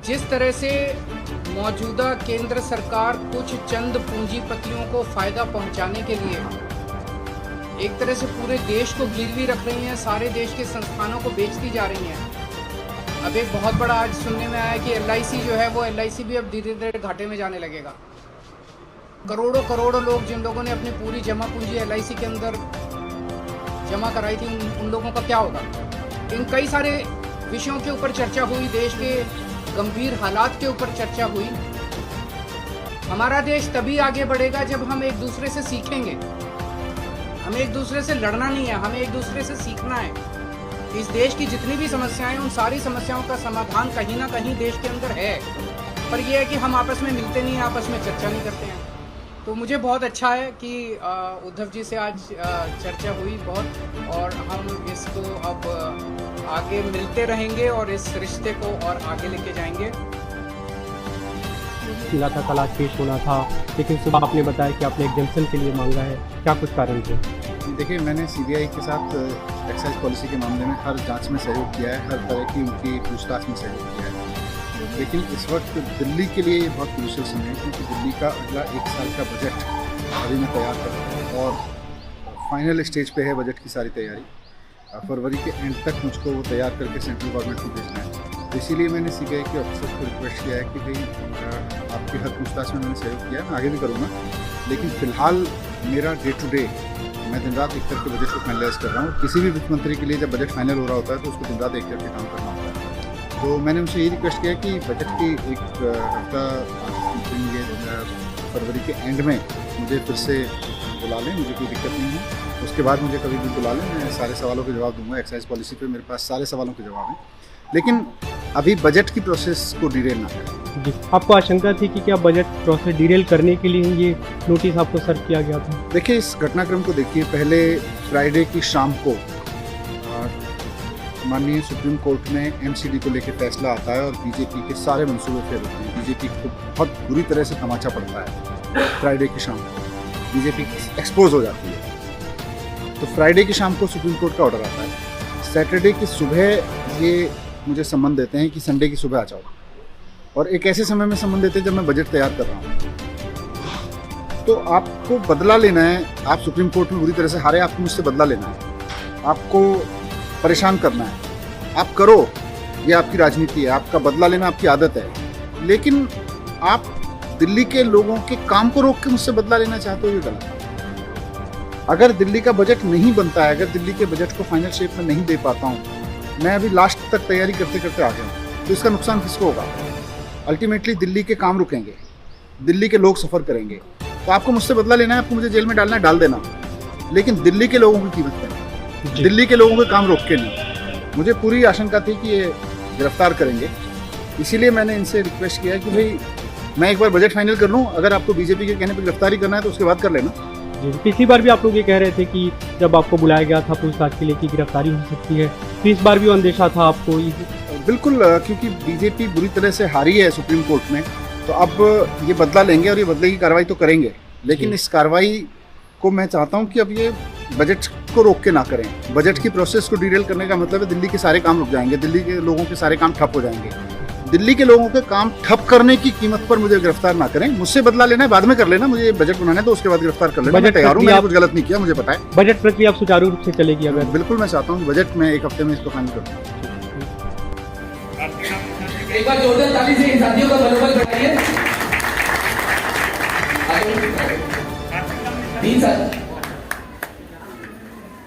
जिस तरह से मौजूदा केंद्र सरकार कुछ चंद पूंजीपतियों को फ़ायदा पहुंचाने के लिए एक तरह से पूरे देश को गिरवी रख रही हैं, सारे देश के संस्थानों को बेचती जा रही हैं। अब एक बहुत बड़ा आज सुनने में आया कि LIC जो है वो LIC भी अब धीरे धीरे घाटे में जाने लगेगा। करोड़ों करोड़ों लोग जिन लोगों ने अपनी पूरी जमा पूंजी LIC के अंदर जमा कराई थी, उन लोगों का क्या होगा। इन कई सारे विषयों के ऊपर चर्चा हुई, देश के गंभीर हालात के ऊपर चर्चा हुई। हमारा देश तभी आगे बढ़ेगा जब हम एक दूसरे से सीखेंगे। हमें एक दूसरे से लड़ना नहीं है, हमें एक दूसरे से सीखना है। इस देश की जितनी भी समस्याएं हैं, उन सारी समस्याओं का समाधान कहीं ना कहीं देश के अंदर है, पर यह है कि हम आपस में मिलते नहीं हैं, आपस में चर्चा नहीं करते हैं। तो मुझे बहुत अच्छा है कि उद्धव जी से आज चर्चा हुई बहुत, और हम इसको अब आगे मिलते रहेंगे और इस रिश्ते को और आगे लेके जाएंगे। मिला था, कल आज पेश होना था, लेकिन सुबह आपने बताया कि आपने एग्जाम्पशन के लिए मांगा है, क्या कुछ कारण थे? देखिए, मैंने CBI के साथ एक्साइज पॉलिसी के मामले में हर जांच में सहयोग किया है, हर तरह की उनकी पूछताछ में सहयोग किया है। लेकिन इस वक्त दिल्ली के लिए ये बहुत क्रूशियल समय है, क्योंकि दिल्ली का अगला 1 साल का बजट अभी मैं तैयार कर रहा हूँ और फाइनल स्टेज पे है बजट की सारी तैयारी। फरवरी के एंड तक मुझको वो तैयार करके सेंट्रल गवर्नमेंट को भेजना है। तो इसीलिए मैंने CBI के ऑफिसर्स को रिक्वेस्ट किया है कि भाई आपकी हर पूछताछ में मैंने सहयोग किया है, मैं आगे भी करूँगा। लेकिन फ़िलहाल मेरा डे टू डे मैं दिन रात एक करके बजट को फाइनलाइज कर रहा हूँ। किसी भी वित्त मंत्री के लिए जब बजट फाइनल हो रहा होता है तो उसको दिन रात एक करके काम करना होता है। तो मैंने उनसे यही रिक्वेस्ट किया कि बजट की एक हफ्ता ये फरवरी के एंड में मुझे फिर से बुला लें, मुझे कोई दिक्कत नहीं है। उसके बाद मुझे कभी भी बुला लें, मैं सारे सवालों के जवाब दूंगा। एक्साइज पॉलिसी पे मेरे पास सारे सवालों के जवाब हैं, लेकिन अभी बजट की प्रोसेस को डिरेल ना करें। जी, आपको आशंका थी कि क्या बजट प्रोसेस डिरेल करने के लिए ये नोटिस आपको सर्व किया गया था? देखिए, इस घटनाक्रम को देखिए। पहले फ्राइडे की शाम को माननीय सुप्रीम कोर्ट में MCD को लेकर फैसला आता है और बीजेपी के सारे मंसूबे फेल होते हैं। बीजेपी को बहुत बुरी तरह से तमाचा पड़ता है। फ्राइडे की शाम को बीजेपी एक्सपोज हो जाती है। तो फ्राइडे की शाम को सुप्रीम कोर्ट का ऑर्डर आता है। सैटरडे की सुबह ये मुझे सम्मन देते हैं कि संडे की सुबह आ जाओ, और एक ऐसे समय में सम्मन देते हैं जब मैं बजट तैयार कर रहा हूँ। तो आपको बदला लेना है। आप सुप्रीम कोर्ट में बुरी तरह से हारे, आपको मुझसे बदला लेना है, आपको परेशान करना है। आप करो, ये आपकी राजनीति है, आपका बदला लेना आपकी आदत है। लेकिन आप दिल्ली के लोगों के काम को रोक के मुझसे बदला लेना चाहते हो, ये गलत है। अगर दिल्ली का बजट नहीं बनता है, अगर दिल्ली के बजट को फाइनल शेप में नहीं दे पाता हूँ, मैं अभी लास्ट तक तैयारी करते करते आ गया हूँ, तो इसका नुकसान किसको होगा? अल्टीमेटली दिल्ली के काम रुकेंगे, दिल्ली के लोग सफ़र करेंगे। तो आपको मुझसे बदला लेना है, आपको मुझे जेल में डालना है, डाल देना, लेकिन दिल्ली के लोगों की कीमत पे, दिल्ली के लोगों के काम रोक के नहीं। मुझे पूरी आशंका थी कि ये गिरफ्तार करेंगे, इसीलिए मैंने इनसे रिक्वेस्ट किया कि भाई मैं एक बार बजट फाइनल कर लूँ, अगर आपको बीजेपी के कहने पर गिरफ्तारी करना है तो उसके बाद कर लेना। जी, पिछली बार भी आप लोग ये कह रहे थे कि जब आपको बुलाया गया था पूछताछ के लिए कि गिरफ्तारी हो सकती है, तो इस बार भी अंदेशा था आपको? बिल्कुल, क्योंकि बीजेपी बुरी तरह से हारी है सुप्रीम कोर्ट में, तो अब ये बदला लेंगे और ये बदले की कार्रवाई तो करेंगे। लेकिन इस कार्रवाई को मैं चाहता हूँ कि अब ये बजट को रोक के ना करें। बजट की प्रोसेस को डिरेल करने का मतलब है दिल्ली के सारे काम रुक जाएंगे, दिल्ली के लोगों के सारे काम ठप हो जाएंगे। दिल्ली के लोगों के काम ठप करने की कीमत पर मुझे गिरफ्तार ना करें। मुझसे बदला लेना है, बाद में कर लेना, मुझे बजट बनाना है तो उसके बाद गिरफ्तार कर लेना। मैं तैयार हूं, मैंने कुछ गलत नहीं किया, मुझे पता है। बजट प्रक्रिया सुचारू रूप से चलेगी? अगर बिल्कुल, मैं चाहता हूँ कि बजट में 1 हफ्ते में इसको फाइनल कर दूं। एक बार जोरदार ताली से इन साथियों का मनोबल बढ़ाइए।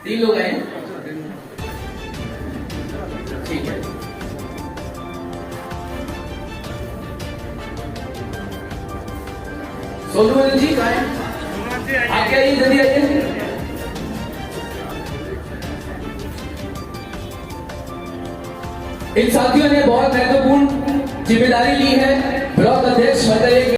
तीन लोग आए, ठीक है। सोनू जी कहाँ हैं? आगे आइए, जल्दी आइए। इन साथियों ने बहुत महत्वपूर्ण जिम्मेदारी ली है। ब्लॉक अध्यक्ष